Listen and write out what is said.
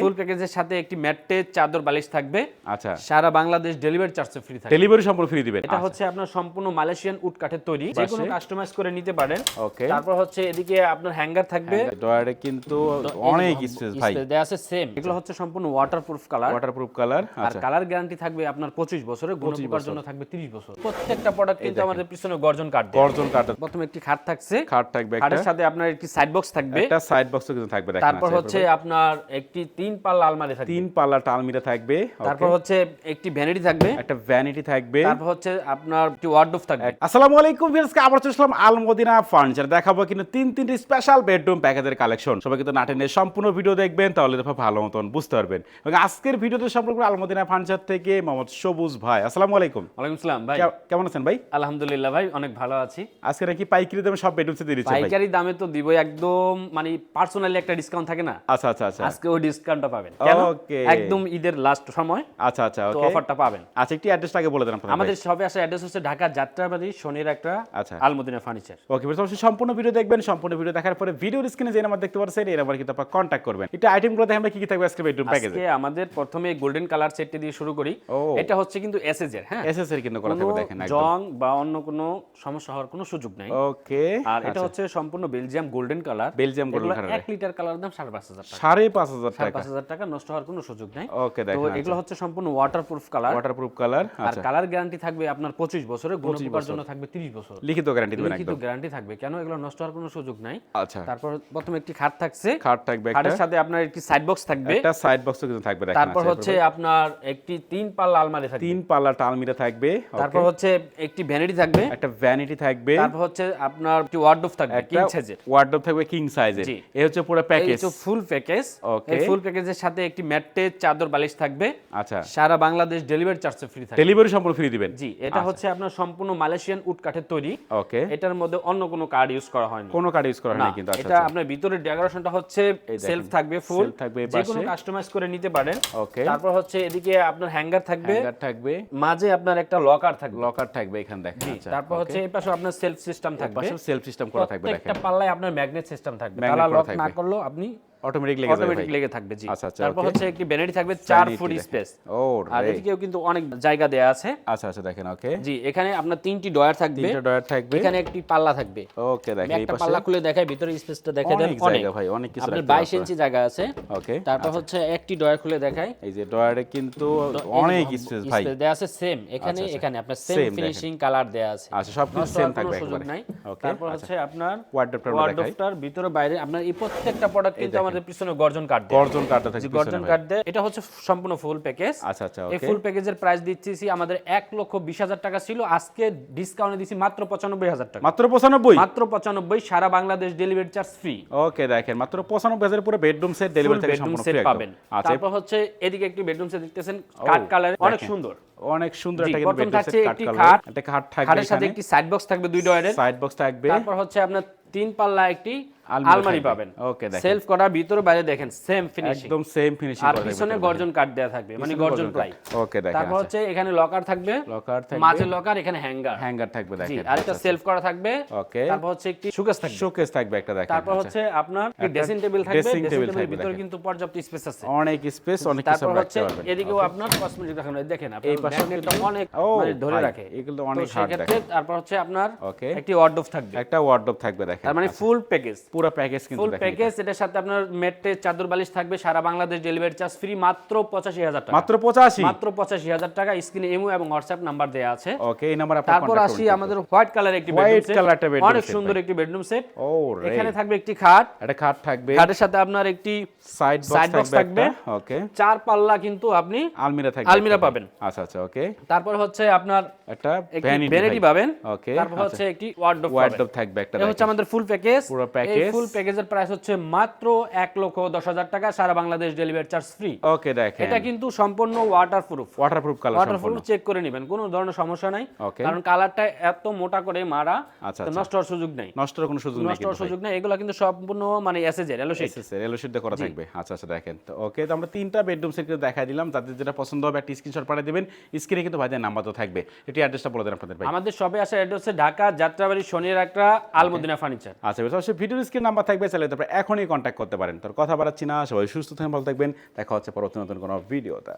ফুল প্যাকেজের সাথে একটি ম্যাট্রেস চাদর বালিশ থাকবে। আচ্ছা, সারা বাংলাদেশ ডেলিভারি চার্জ ফ্রি থাকবে। ডেলিভারি সম্পূর্ণ ফ্রি দিবেন। এটা হচ্ছে আপনার সম্পূর্ণ মালয়েশিয়ান উড কাঠের তৈরি, যে কোনো কাস্টমাইজ করে নিতে পারেন। ওকে, তারপর হচ্ছে এদিকে আপনার হ্যাঙ্গার থাকবে। ডয়ারে কিন্তু অনেক স্পেস ভাই, দেয়া আছে সেম। এগুলো হচ্ছে সম্পূর্ণ ওয়াটারপ্রুফ কালার। Waterproof colour. আর আচ্ছা, কালার গ্যারান্টি থাকবে আপনার 25 বছরের, গুণপোকার জন্য থাকবে 30 বছর। প্রত্যেকটা প্রোডাক্ট কিন্তু আমাদের পিছনে গর্জন কাঠ দেয়া। গর্জন কাঠ। প্রথমে একটি খাট থাকছে, খাট থাকবে একটা, খাটের সাথে আপনার একটি সাইড বক্স থাকবে, একটা সাইড বক্সও কিন্তু থাকবে। দেখেন, তারপর হচ্ছে আপনার একটি 3 পাল্লা আলমারি থাকবে, 3 পাল্লা আলমিরা থাকবে। তারপর হচ্ছে একটি ভ্যানিটি থাকবে, একটা ভ্যানিটি থাকবে, তারপর হচ্ছে আপনার একটি ওয়ার্ডরোব থাকবে। আসসালামু আলাইকুম ভিউয়ার্স, আবার চলে আসলাম আল মদিনা ফার্নিচার। দেখাবো কিন্তু তিনটি স্পেশাল বেডরুম প্যাকেজের কালেকশন। সবাই কিন্তু নাটেনে সম্পূর্ণ ভিডিও দেখবেন, তাহলে দেখো ভালো মতন বুঝতে পারবেন। এবং আজকের ভিডিওতে সম্পর্কে আল মদিনা ফার্নিচার থেকে মোহাম্মদ সবুজ ভাই। আসসালামু আলাইকুম। ওয়ালাইকুম আসসালাম ভাই, কেমন আছেন ভাই? আলহামদুলিল্লাহ ভাই, অনেক ভালো আছি। আজকে নাকি পাইকারি দামে সব বেডরুম সেট দিচ্ছেন ভাই? পাইকারি দামে তো দিবই একদম, মানে পার্সোনালি একটা ডিসকাউন্ট থাকে না। আচ্ছা আচ্ছা আচ্ছা, আজকে ওই ডিসকাউন্টটা পাবেন। কেন? ওকে, একদম ঈদের লাস্ট সময়। আচ্ছা আচ্ছা, তো ওকে, অফারটা পাবেন। আচ্ছা একটু অ্যাড্রেসটা আগে বলে দেন আপনাদের। আমাদের শপে আসার অ্যাড্রেস হচ্ছে ঢাকা যাত্রাবাড়ি শনির একটা, আচ্ছা, আল মদিনা ফার্নিচার। ওকে, অবশ্যই সম্পূর্ণ ভিডিও দেখবেন। সম্পূর্ণ ভিডিও দেখার পরে ভিডিওর স্ক্রিনে যে নাম্বার দেখতে পাচ্ছেন, এই নাম্বার কিন্তু আপনারা কন্টাক্ট করবেন। এটা আইটেমগুলো দেখে আমরা কি কি থাকবে আজকে বেডরুম প্যাকেজে। আজকে আমাদের প্রথমে গোল্ডেন কালার সেটটি দিয়ে শুরু করি। এটা হচ্ছে কিন্তু এসএস এর, হ্যাঁ, এসএস এর কিন্তু করা থাকবে, দেখেন একদম জং বা অন্য কোনো সমস্যা হওয়ার কোনো সুযোগ নাই। ওকে, আর এটা হচ্ছে সম্পূর্ণ Belgium golden colour. Belgium golden colour, 1 litre colour দাম 5,500 টাকা। 5,500 টাকা। 5,500 টাকা, নষ্ট হওয়ার কোনো সুযোগ নাই। ওকে, তো দেখেন এগুলো হচ্ছে সম্পূর্ণ ওয়াটারপ্রুফ কালার। Waterproof colour. আর আচ্ছা, কালার গ্যারান্টি থাকবে আপনার 25 বছরের, গুণপোকার জন্য থাকবে 30 বছর। লিখিত গ্যারান্টি দিবেন লিখিত একদম। গ্যারান্টি থাকবে, কেন এগুলো নষ্ট হওয়ার কোনো সুযোগ নাই। আচ্ছা, তারপর প্রথমে একটি খাট থাকছে, খাট থাকবে একটা, খাটের সাথে আপনার একটি সাইড বক্স থাকবে, একটা সাইড বক্সও কিন্তু থাকবে, দেখেন। তারপর হচ্ছে আপনার একটি 3 পাল্লা আলমারি থাকবে, 3 পাল্লা আলমিরা থাকবে, তারপর হচ্ছে একটি ভ্যানিটি থাকবে, একটা ভ্যানিটি থাকবে, তারপর হচ্ছে আপনার একটি ওয়ার্ডরোব থাকবে কিং সাইজের। ওয়ার্ডরোব থাকবে কিং সাইজের। জি। এই হচ্ছে পুরো প্যাকেজ, এই ফুল প্যাকেজ। ওকে, এই ফুল প্যাকেজের সাথে একটি ম্যাট্রেস চাদর বালিশ থাকবে। আচ্ছা, সারা বাংলাদেশ ডেলিভারি চার্জ ফ্রি থাকবে। ডেলিভারি সম্পূর্ণ ফ্রি দিবেন। জি, এটা হচ্ছে আপনার সম্পূর্ণ মালয়েশিয়ান উড কাঠের তৈরি। ওকে, এটার মধ্যে অন্য কোনো কার্ড ইউজ করা হয়নি, কোনো কার্ড ইউজ করা না। হয়নি কিন্তু। আচ্ছা, এটা আপনার ভিতরের ডেকোরেশনটা হচ্ছে সেলফ থাকবে, ফুল সেলফ থাকবে, যে কোনো কাস্টমাইজ করে নিতে পারেন। ওকে, তারপর হচ্ছে এদিকে আপনার হ্যাঙ্গার থাকবে, হ্যাঙ্গার থাকবে, মাঝে আপনার একটা লকার থাকবে, লকার থাকবে এখানে দেখেন। আচ্ছা, তারপর হচ্ছে এই পাশে আপনার সেলফ সিস্টেম থাকবে, পাশে সেলফ সিস্টেম করা থাকবে, দেখেন। প্রত্যেকটা পাল্লায় আপনার ম্যাগনেট সিস্টেম থাকবে, ম্যাগনেট তালা করা লক না থাকবে, করলেও আপনি অটোমেটিক লেগে থাকবে। জি, আচ্ছা আচ্ছা, তারপর ওকে। হচ্ছে একটি ভ্যানিটি থাকবে 4 ফুট স্পেস। ও, আর এদিকেও কিন্তু অনেক জায়গা দেয়া আছে। আচ্ছা আচ্ছা, দেখেন। ওকে, জি, এখানে আপনার 3টি ডয়ার থাকবে, 3টা ডয়ার থাকবে, এখানে একটি পাল্লা থাকবে। ওকে, দেখেন এই একটা পাশে পাল্লা খুলে দেখাই, ভিতরে স্পেসটা দেখে দেন, অনেক অনেক জায়গা ভাই, অনেক কিছু আপনার রাখতে 22 পারবেন। ইঞ্চি জায়গা আছে। ওকে, তারপর হচ্ছে একটি ডয়ার খুলে দেখাই, এই যে ডয়ারে কিন্তু অনেক স্পেস ভাই, দেয়া আছে সেম। এখানে আচ্ছা, এখানে আপনার সেম same ফিনিশিং কালার দেয়া আছে। আচ্ছা, সবকিছু নষ্ট সেম হওয়ার কোনো থাকবে সুযোগ একবারে। নাই। ওকে, তারপর হচ্ছে আপনার ওয়ার্ডরোবটা আমরা দেখাই। ওয়ার্ডরোবটার ভিতরে বাইরে আপনার এই প্রত্যেকটা প্রোডাক্ট কিন্তু আমাদের পিছনে গর্জন কাঠ দেয়া। গর্জন কাঠটা থাকবে, গর্জন কাঠ দেয়া। এটা হচ্ছে সম্পূর্ণ ফুল প্যাকেজ। আচ্ছা আচ্ছা, এই ওকে, ফুল প্যাকেজের প্রাইস দিচ্ছি আমাদের 1,20,000 টাকা ছিল, আজকে ডিসকাউন্টে দিছি মাত্র 95,000 টাকা। মাত্র 95, মাত্র 95, সারা Bangladesh delivery charge free. Okay, দেখেন মাত্র 95,000 পুরো বেডরুম সেট ডেলিভারি থেকে বেডরুম সম্পূর্ণ সেট ফ্রি পাবেন। আচ্ছা, তারপর হচ্ছে এদিকে একটি বেডরুম সেট দেখতেছেন, কাঠ কালার, অনেক দেখেন। সুন্দর, অনেক সুন্দর জি, একটা কিন্তু প্রথম বেডরুম থাকছে সেট, কাঠ একটি কালার, খাট, একটা খাট থাকবে, খাটের সাথে এখানে একটি সাইড বক্স থাকবে 2 ডয়ারের, সাইড বক্স থাকবে, তারপর হচ্ছে আপনার 3 পাল্লা একটি আলমারি আলমারি থাকবে। পাবেন। ওকে, দেখেন সেলফ করা, ভিতর বাইরে দেখেন সেম ফিনিশিং, একদম সেম ফিনিশিং আর করা থাকবে পিছনে ভিতরে। গর্জন কাঠ দেয়া থাকবে, মানে পিছনে গর্জন প্লাই। ওকে, দেখেন। তারপর হচ্ছে এখানে লকার থাকবে, লকার থাকবে, মাঝে লকার, এখানে হ্যাঙ্গার, হ্যাঙ্গার থাকবে, জি, দেখেন। আর একটা সেলফ করা থাকবে। ওকে, তারপর হচ্ছে একটি শোকেস থাকবে, শোকেস থাকবে একটা, দেখেন। তারপর আচ্ছা, হচ্ছে আপনার একটা ড্রেসিং টেবিল থাকবে, ড্রেসিং ড্রেসিং টেবিল টেবিলের থাকবে, ভিতরে দেখেন। কিন্তু পর্যাপ্ত স্পেস আছে। অনেক স্পেস, অনেক কিছু তারপর রাখতে হচ্ছে পারবেন। এদিকেও আপনার কসমেটিক দেখানো, দেখেন এই পাশে ম্যাগনেটটা অনেক ও মানে ধরে ভাই, রাখে, এগুলো তো অনেক হার্ড, সেক্ষেত্রে দেখেন। তারপর হচ্ছে আপনার ওকে, একটি ওয়ার্ডরোব থাকবে, একটা ওয়ার্ডরোব থাকবে, দেখেন। তার মানে ফুল প্যাকেজ। পুরো প্যাকেজ কিন্তু ফুল দেখেন, প্যাকেজ, এটার সাথে আপনার ম্যাট্রেস চাদর বালিশ থাকবে, সারা বাংলাদেশ ডেলিভারি চার্জ ফ্রি, মাত্র 85,000 টাকা। মাত্র 85, মাত্র 85,000 টাকা। স্ক্রিনে ইমো এবং হোয়াটসঅ্যাপ নাম্বার দেয়া আছে। ওকে, এই নাম্বার আপনারা তারপর কন্টাক্ট আসি করুন। আমাদের হোয়াইট কালার একটি হোয়াইট বেডরুম সেট, কালারটা বেডরুম অনেক সেট সুন্দর ভাই। একটি বেডরুম সেট। ও রে, এখানে থাকবে একটি খাট, একটা খাট থাকবে, খাটের সাথে আপনার একটি সাইড সাইড বক্স বক্স থাকবে, থাকবে। ওকে, 4 পাল্লা কিন্তু আপনি আলমিরা থাকবে, আলমিরা একটা, পাবেন। আচ্ছা আচ্ছা, ওকে, তারপর হচ্ছে আপনার একটা একটি ভ্যানিটি ভ্যানিটি পাবেন, ওকে, তারপর হচ্ছে একটি ওয়ার্ডরোব পাবেন। ওয়ার্ডরোব থাকবে একটা, এটা হচ্ছে আমাদের ফুল প্যাকেজ। পুরো এই প্যাকেজ, ফুল প্যাকেজের প্রাইস হচ্ছে মাত্র 1,10,000 টাকা, সারা Bangladesh delivery charge free. Okay, দেখেন এটা কিন্তু সম্পূর্ণ waterproof. Waterproof colour, waterproof check করে নেবেন, কোনো ধরনের সমস্যা নাই, ওকে, কারণ কালারটা এত মোটা করে মারা, আচ্ছা তো আচ্ছা, নষ্ট হওয়ার সুযোগ নাই, নষ্ট হওয়ার কোনো সুযোগ নেই নষ্ট হওয়ার সুযোগ নাই। এগুলো কিন্তু সম্পূর্ণ মানে এসএজের এলো শেড, এলো শীট করা থাকবে। আচ্ছা আচ্ছা, দেখেন। তো ওকে, তো আমরা 3টা বেডরুম সেট করে দেখাই দিলাম, যাদের যেটা পছন্দ হবে একটা স্ক্রিনশট পাঠিয়ে দিবেন। স্ক্রিনে কিন্তু ভাইদের নাম্বার তো থাকবে, এটি অ্যাড্রেসটা বলে দেন আপনাদের ভাই। আমাদের শপে আসার অ্যাড্রেস হচ্ছে ঢাকা যাত্রাবাড়ি শনির একটা, আল মদিনা ফার্নিচার। আচ্ছা, অবশ্যই ভিডিওর স্ক্রিনে স্ক্রিন নাম্বার থাকবে, চাইলে তারপরে এখনই কন্ট্যাক্ট করতে পারেন। তোর কথা বাড়াচ্ছি না, সবাই সুস্থ থাকেন, ভালো থাকবেন, দেখা হচ্ছে পরবর্তী নতুন কোনো ভিডিওতে।